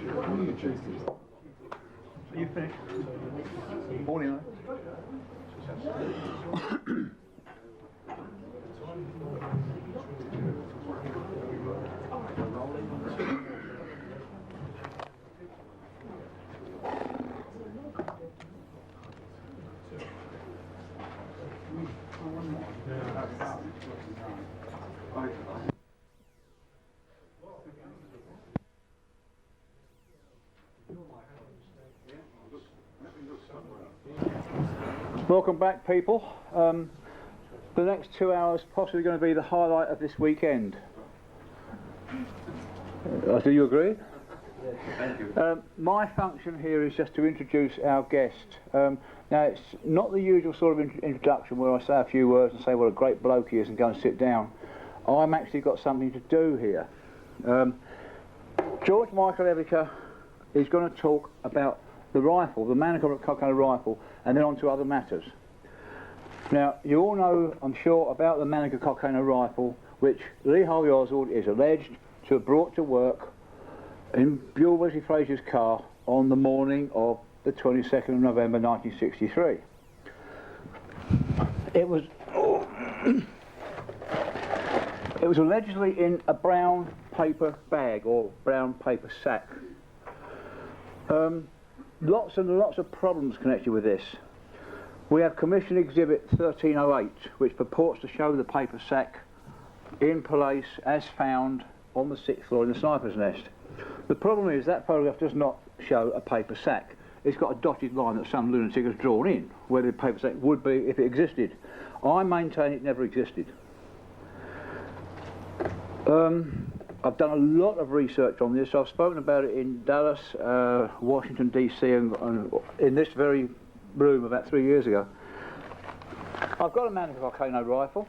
Are you finished? Morning, Welcome back, people. The next 2 hours possibly going to be the highlight of this weekend. Do you agree? Yes, thank you. My function here is just to introduce our guest. Now, it's not the usual sort of introduction where I say a few words and say what a great bloke he is and go and sit down. I'm actually got something to do here. George Michael Evicker is going to talk about the rifle, the Mannlicher Carcano rifle, and then on to other matters. Now, you all know, I'm sure, about the Mannlicher Carcano rifle, which Lee Harvey Oswald is alleged to have brought to work in Buell Wesley Fraser's car on the morning of the 22nd of November 1963. It was it was allegedly in a brown paper bag or brown paper sack. Lots and lots of problems connected with this. We have Commission Exhibit 1308, which purports to show the paper sack in place as found on the 6th floor in the sniper's nest. The problem is that photograph does not show a paper sack. It's got a dotted line that some lunatic has drawn in, where the paper sack would be if it existed. I maintain it never existed. I've done a lot of research on this. I've spoken about it in Dallas, Washington DC, and in this very room about 3 years ago. I've got a Mannlicher Carcano rifle.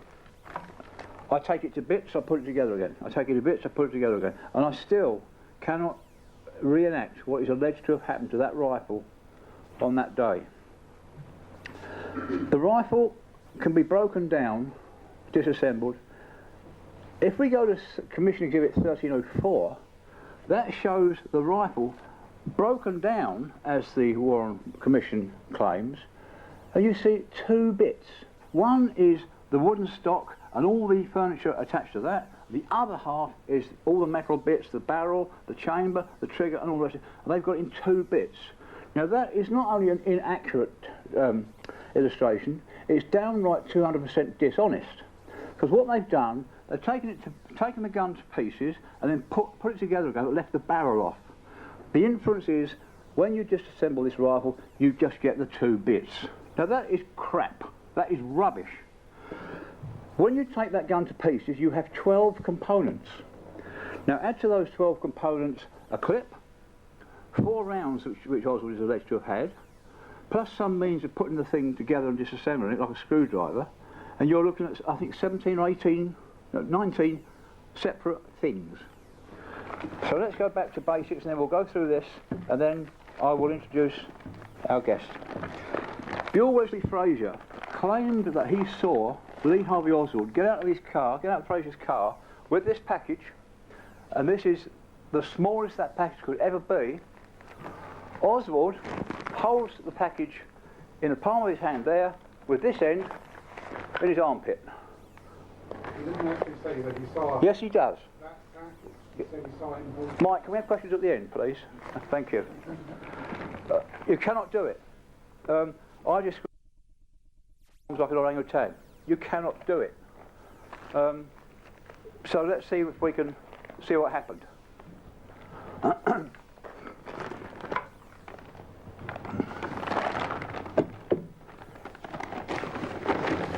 I take it to bits, I put it together again. I take it to bits, I put it together again. And I still cannot reenact what is alleged to have happened to that rifle on that day. The rifle can be broken down, disassembled. If we go to Commission Exhibit 1304, that shows the rifle broken down, as the Warren Commission claims, and you see two bits. One is the wooden stock and all the furniture attached to that. The other half is all the metal bits, the barrel, the chamber, the trigger, and all the rest. And they've got it in two bits. Now that is not only an inaccurate illustration, it's downright 200% dishonest. Because what they've done, they've taken the gun to pieces and then put it together again, but left the barrel off. The inference is, when you disassemble this rifle, you just get the two bits. Now that is crap. That is rubbish. When you take that gun to pieces, you have 12 components. Now add to those 12 components a clip, 4 rounds which Oswald is alleged to have had, plus some means of putting the thing together and disassembling it like a screwdriver, and you're looking at, I think, 17 or 18, no, 19 separate things. So let's go back to basics and then we'll go through this and then I will introduce our guest. Buell Wesley Fraser claimed that he saw Lee Harvey Oswald get out of his car, get out of Fraser's car with this package, and this is the smallest that package could ever be. Oswald holds the package in the palm of his hand there with this end in his armpit. He didn't actually say that he saw. Yes, he does. That he said he saw it in his... Mike, can we have questions at the end, please? Thank you. You cannot do it. I just like an orangutan. You cannot do it. So let's see if we can see what happened.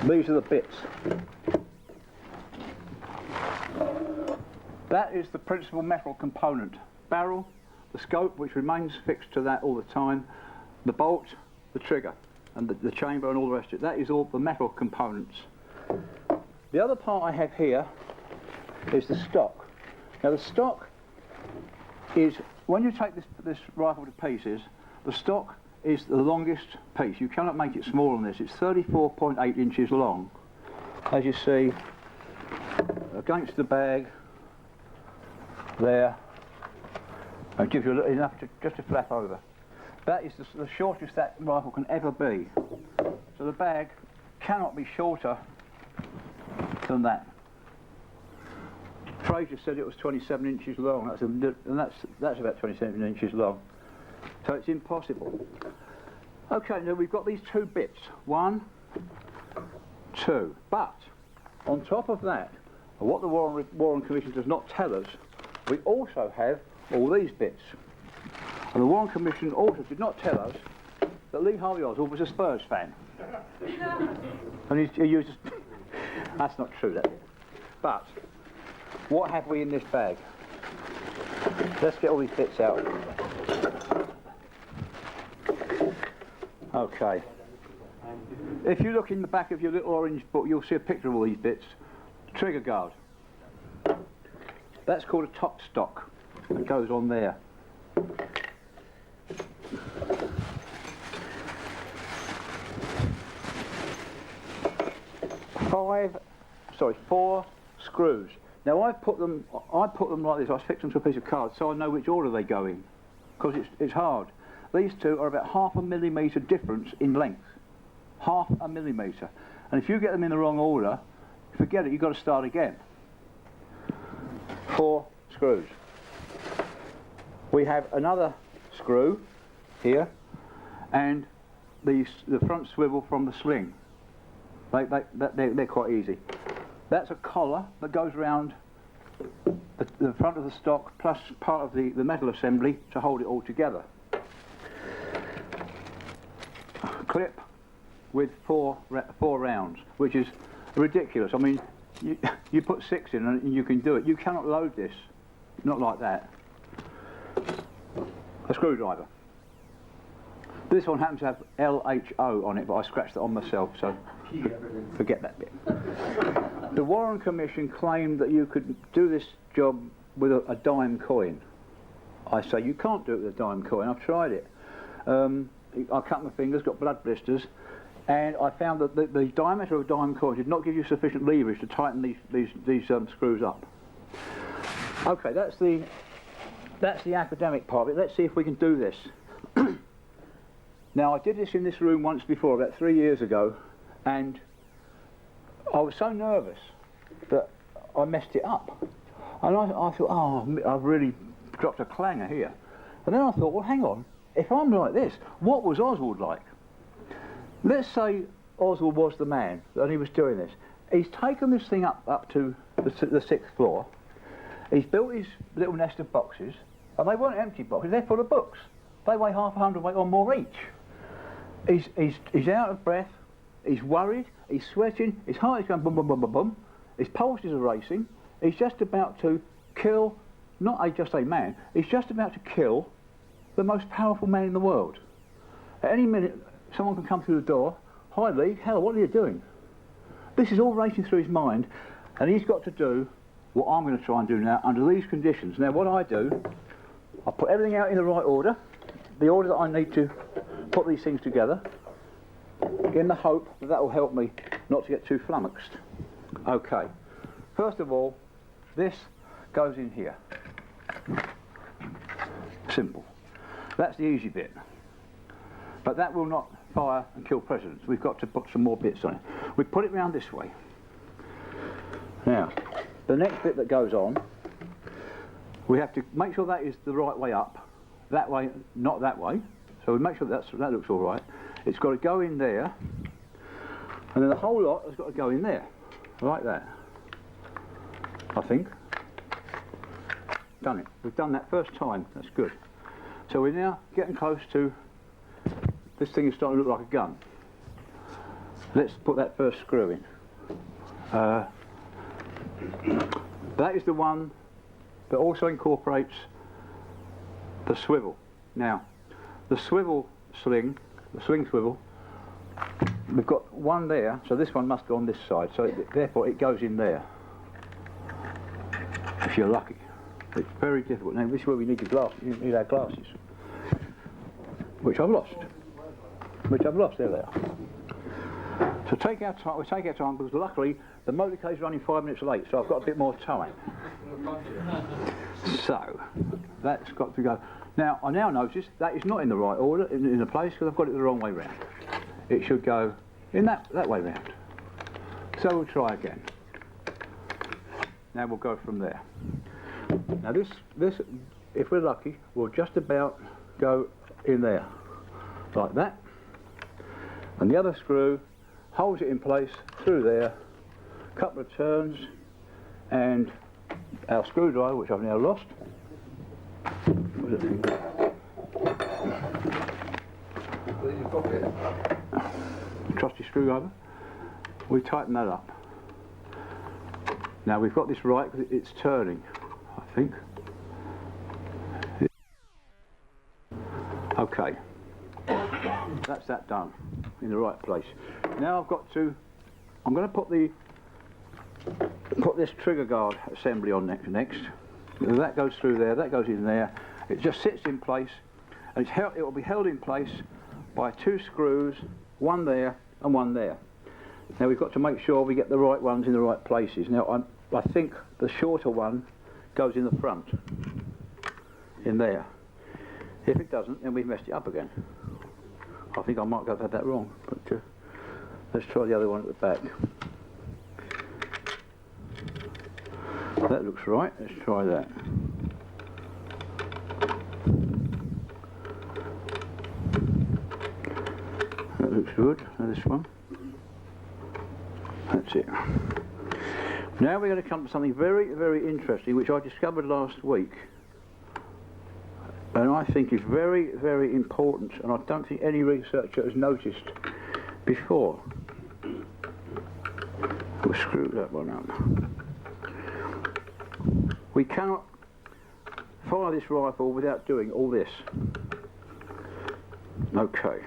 These are the bits. That is the principal metal component. Barrel, the scope, which remains fixed to that all the time, the bolt, the trigger, and the chamber and all the rest of it. That is all the metal components. The other part I have here is the stock. Now the stock is, when you take this rifle to pieces, the stock is the longest piece. You cannot make it smaller than this. It's 34.8 inches long, as you see against the bag there. It gives you enough just to flap over. That is the shortest that rifle can ever be. So the bag cannot be shorter than that. Fraser said it was 27 inches long, that's about 27 inches long. So it's impossible. Okay, now we've got these two bits, 1, 2, but on top of that, what the Warren Commission does not tell us, we also have all these bits. And the Warren Commission also did not tell us that Lee Harvey Oswald was a Spurs fan. And he used... That's not true, that. But, what have we in this bag? Let's get all these bits out. Okay. If you look in the back of your little orange book, you'll see a picture of all these bits. Trigger guard. That's called a top stock. It goes on there. 4 screws. Now I put them like this. I fix them to a piece of card so I know which order they go in, because it's hard. These two are about 1/2 millimetre difference in length. 1/2 millimetre. And if you get them in the wrong order, forget it, you've got to start again. 4 screws. We have another screw here, and the front swivel from the sling. They're quite easy. That's a collar that goes around the front of the stock plus part of the metal assembly to hold it all together. Clip with four rounds, which is ridiculous. I mean, you put 6 in and you can do it. You cannot load this, not like that. A screwdriver. This one happens to have LHO on it, but I scratched it on myself, so forget that bit. The Warren Commission claimed that you could do this job with a dime coin. I say you can't do it with a dime coin. I've tried it. I cut my fingers, got blood blisters, and I found that the diameter of a dime coin did not give you sufficient leverage to tighten these screws up. Okay, that's the academic part of it. Let's see if we can do this. Now, I did this in this room once before, about 3 years ago, and I was so nervous that I messed it up. And I thought, oh, I've really dropped a clanger here. And then I thought, well, hang on, if I'm like this, what was Oswald like? Let's say Oswald was the man and he was doing this. He's taken this thing up to the 6th floor. He's built his little nest of boxes, and they weren't empty boxes, they're full of books. They weigh 100 weight or more each. He's out of breath, he's worried, he's sweating, his heart is going boom, boom, boom, boom, boom, his pulses are racing, he's just about to kill, not just a man, he's just about to kill the most powerful man in the world. At any minute, someone can come through the door, hi Lee, hell, what are you doing? This is all racing through his mind, and he's got to do what I'm going to try and do now under these conditions. Now what I do, I put everything out in the right order, the order that I need to put these things together, in the hope that that will help me not to get too flummoxed. Okay, first of all, this goes in here. Simple. That's the easy bit. But that will not fire and kill presidents. We've got to put some more bits on it. We put it round this way. Now, the next bit that goes on, we have to make sure that is the right way up. That way, not that way. So we make sure that looks all right. It's got to go in there, and then the whole lot has got to go in there, like that. I think. Done it. We've done that first time. That's good. So we're now getting close to. This thing is starting to look like a gun. Let's put that first screw in. That is the one that also incorporates the swivel. Now, the swivel sling, the sling swivel, we've got one there, so this one must go on this side, so therefore it goes in there, if you're lucky. It's very difficult. Now, this is where we need your glasses, you need our glasses, which I've lost. There they are. So take our time, we take our time, because luckily the motorcade is running 5 minutes late, so I've got a bit more time. So, that's got to go. Now, I now notice that is not in the right order, in the place, because I've got it the wrong way round. It should go in that way round. So we'll try again. Now we'll go from there. Now this, if we're lucky, will just about go in there, like that. And the other screw holds it in place through there, a couple of turns, and our screwdriver, which I've now lost. Where's the thing? Trusty screwdriver. We tighten that up. Now we've got this right because it's turning, I think. Okay, that's that done in the right place. Now I'm going to put this trigger guard assembly on next. That goes through there, that goes in there. It just sits in place, and it will be held in place by 2 screws, one there and one there. Now we've got to make sure we get the right ones in the right places. Now I think the shorter one goes in the front, in there. If it doesn't, then we've messed it up again. I think I might have had that wrong, but let's try the other one at the back. That looks right, let's try that. That looks good, now this one. That's it. Now we're going to come to something very, very interesting, which I discovered last week, and I think is very, very important, and I don't think any researcher has noticed before. We'll screw that one up. We cannot fire this rifle without doing all this. Okay.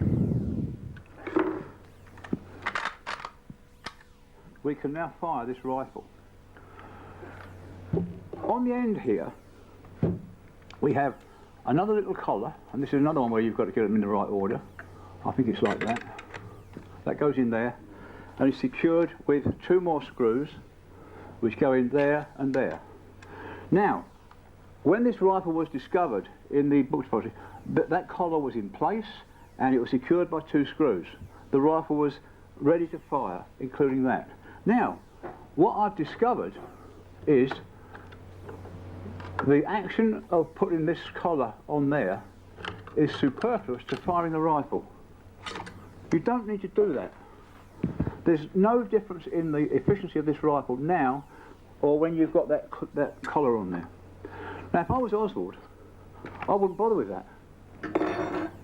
We can now fire this rifle. On the end here, we have another little collar, and this is another one where you've got to get them in the right order. I think it's like that. That goes in there, and it's secured with 2 more screws, which go in there and there. Now, when this rifle was discovered in the book depository, that collar was in place, and it was secured by 2 screws. The rifle was ready to fire, including that. Now, what I've discovered is the action of putting this collar on there is superfluous to firing the rifle. You don't need to do that. There's no difference in the efficiency of this rifle now or when you've got that collar on there. Now, if I was Oswald, I wouldn't bother with that.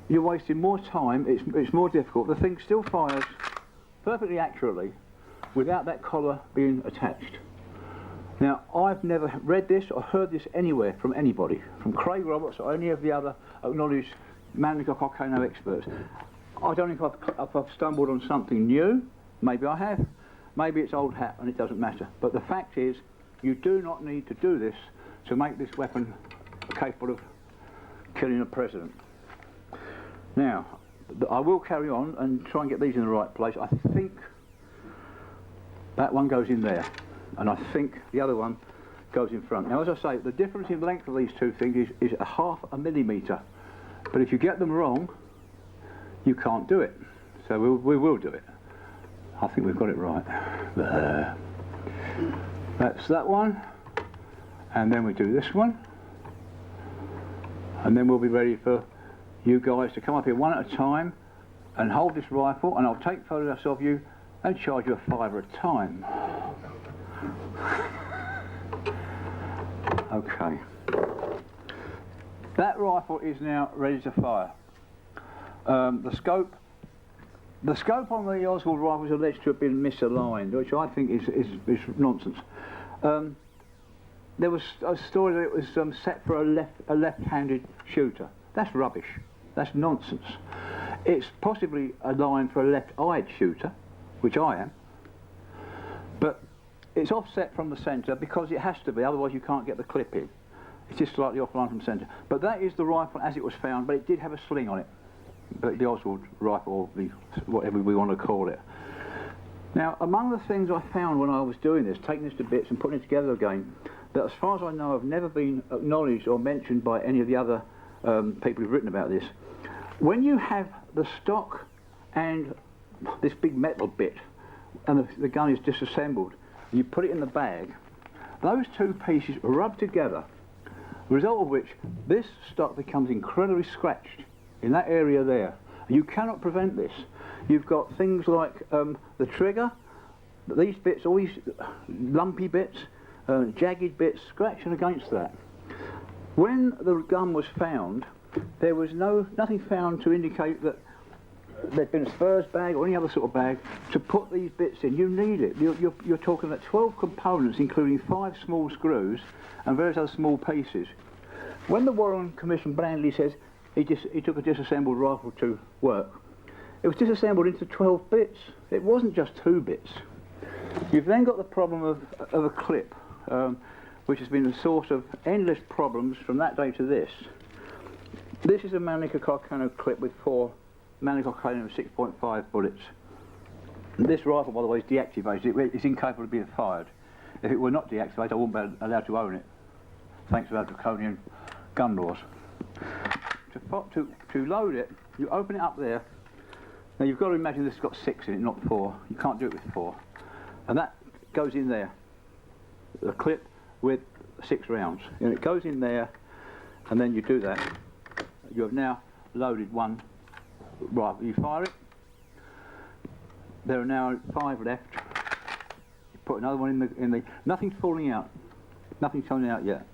You're wasting more time, it's more difficult. The thing still fires perfectly accurately without that collar being attached. Now, I've never read this or heard this anywhere from anybody, from Craig Roberts or any of the other acknowledged Mannlicher Carcano experts. I don't think if I've stumbled on something new. Maybe I have. Maybe it's old hat and it doesn't matter. But the fact is, you do not need to do this to make this weapon capable of killing a president. Now, I will carry on and try and get these in the right place. I think that one goes in there, and I think the other one goes in front. Now, as I say, the difference in length of these 2 things is 0.5 millimetre. But if you get them wrong, you can't do it. So we will do it. I think we've got it right. That's that one. And then we do this one. And then we'll be ready for you guys to come up here one at a time and hold this rifle, and I'll take photographs of you and charge you $5 a time. Okay. That rifle is now ready to fire. The scope on the Oswald rifle is alleged to have been misaligned, which I think is nonsense. There was a story that it was set for a left-handed shooter. That's rubbish. That's nonsense. It's possibly aligned for a left-eyed shooter, which I am, but it's offset from the centre because it has to be, otherwise you can't get the clip in. It's just slightly offline from the centre. But that is the rifle as it was found, but it did have a sling on it. The Oswald rifle, or whatever we want to call it. Now, among the things I found when I was doing this, taking this to bits and putting it together again, that as far as I know have never been acknowledged or mentioned by any of the other people who've written about this. When you have the stock and this big metal bit, and the gun is disassembled, and you put it in the bag, those two pieces rub together, the result of which this stock becomes incredibly scratched in that area there. You cannot prevent this. You've got things like the trigger, these bits, all these lumpy bits, jagged bits, scratching against that. When the gun was found, there was nothing found to indicate that there'd been a spurs bag or any other sort of bag to put these bits in. You need it. You're talking about 12 components, including 5 small screws and various other small pieces. When the Warren Commission blandly says he took a disassembled rifle to work, it was disassembled into 12 bits. It wasn't just 2 bits. You've then got the problem of a clip, which has been a source of endless problems from that day to this. This is a Mannlicher Carcano clip with 4 Mannlicher Carcano 6.5 bullets. This rifle, by the way, is deactivated. It's incapable of being fired. If it were not deactivated, I wouldn't be allowed to own it, thanks to our draconian gun laws. To load it, you open it up there. Now you've got to imagine this has got 6 in it, not 4. You can't do it with 4. And that goes in there, the clip with 6 rounds. And it goes in there, and then you do that. You have now loaded one rifle. You fire it. There are now 5 left. You put another one in the. Nothing's falling out. Nothing's coming out yet.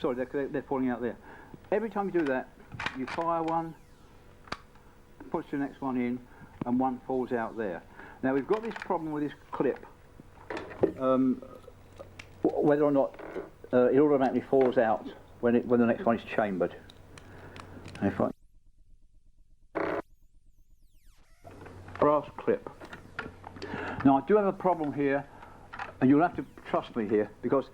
Sorry, they're falling out there. Every time you do that, you fire one, push the next one in, and one falls out there. Now we've got this problem with this clip, whether or not it automatically falls out when the next one is chambered. And if brass clip. Now I do have a problem here, and you'll have to trust me here, because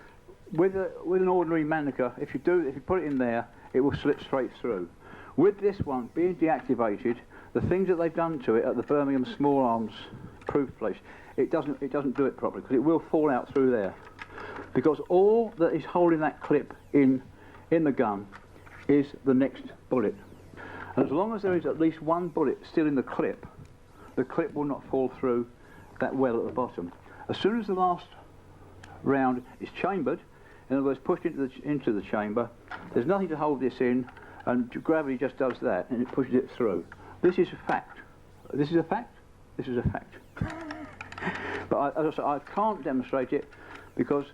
with an ordinary Mannlicher, if you put it in there, it will slip straight through. With this one being deactivated, the things that they've done to it at the Birmingham Small Arms proof place, it doesn't do it properly, because it will fall out through there. Because all that is holding that clip in the gun is the next bullet. And as long as there is at least one bullet still in the clip will not fall through that well at the bottom. As soon as the last round is chambered, in other words pushed into the chamber, there's nothing to hold this in, and gravity just does that and it pushes it through. This is a fact. This is a fact. This is a fact. But I can't demonstrate it because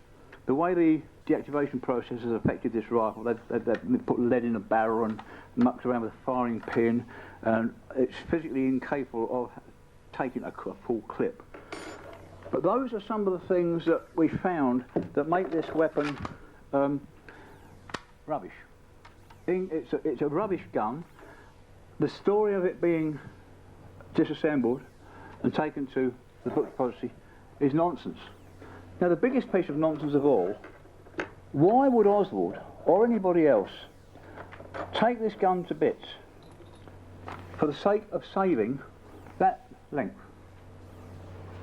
the way the deactivation process has affected this rifle, they've put lead in a barrel and mucked around with a firing pin, and it's physically incapable of taking a full clip. But those are some of the things that we found that make this weapon rubbish. It's a rubbish gun. The story of it being disassembled and taken to the book depository is nonsense. Now the biggest piece of nonsense of all, why would Oswald or anybody else take this gun to bits for the sake of saving that length?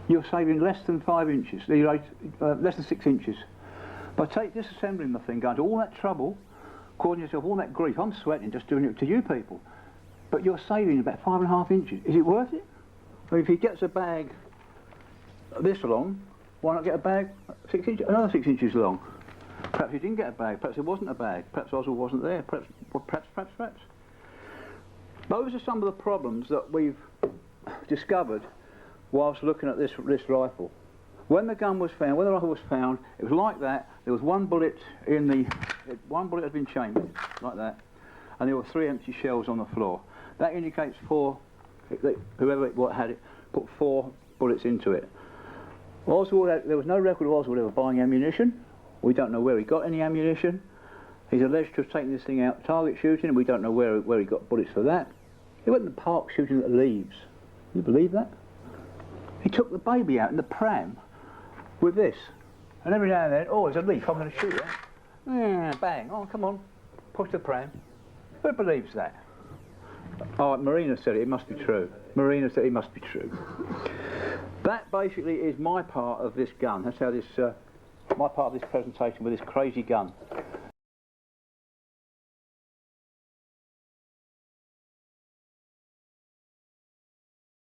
You're saving less than 5 inches, less than 6 inches. By disassembling the thing, going to all that trouble, causing yourself all that grief. I'm sweating just doing it to you people. But you're saving about 5.5 inches. Is it worth it? I mean, if he gets a bag this long, why not get a bag 6 inches, another 6 inches long? Perhaps he didn't get a bag, perhaps it wasn't a bag, perhaps Oswald wasn't there, perhaps. Those are some of the problems that we've discovered whilst looking at this rifle. When the gun was found, when the rifle was found, it was like that. There was one bullet one bullet had been chambered, like that, and there were 3 empty shells on the floor. That indicates whoever had it put 4 bullets into it. Oswald, there was no record of Oswald ever buying ammunition. We don't know where he got any ammunition. He's alleged to have taken this thing out target shooting, and we don't know where he got bullets for that. He went in the park shooting at the leaves. You believe that? He took the baby out in the pram with this, and every now and then, oh, there's a leaf, I'm going to shoot it. Yeah, bang, oh, come on, push the pram. Who believes that? Oh, Marina said it must be true. Marina said it must be true. That basically is my part of this gun. That's how this, my part of this presentation with this crazy gun.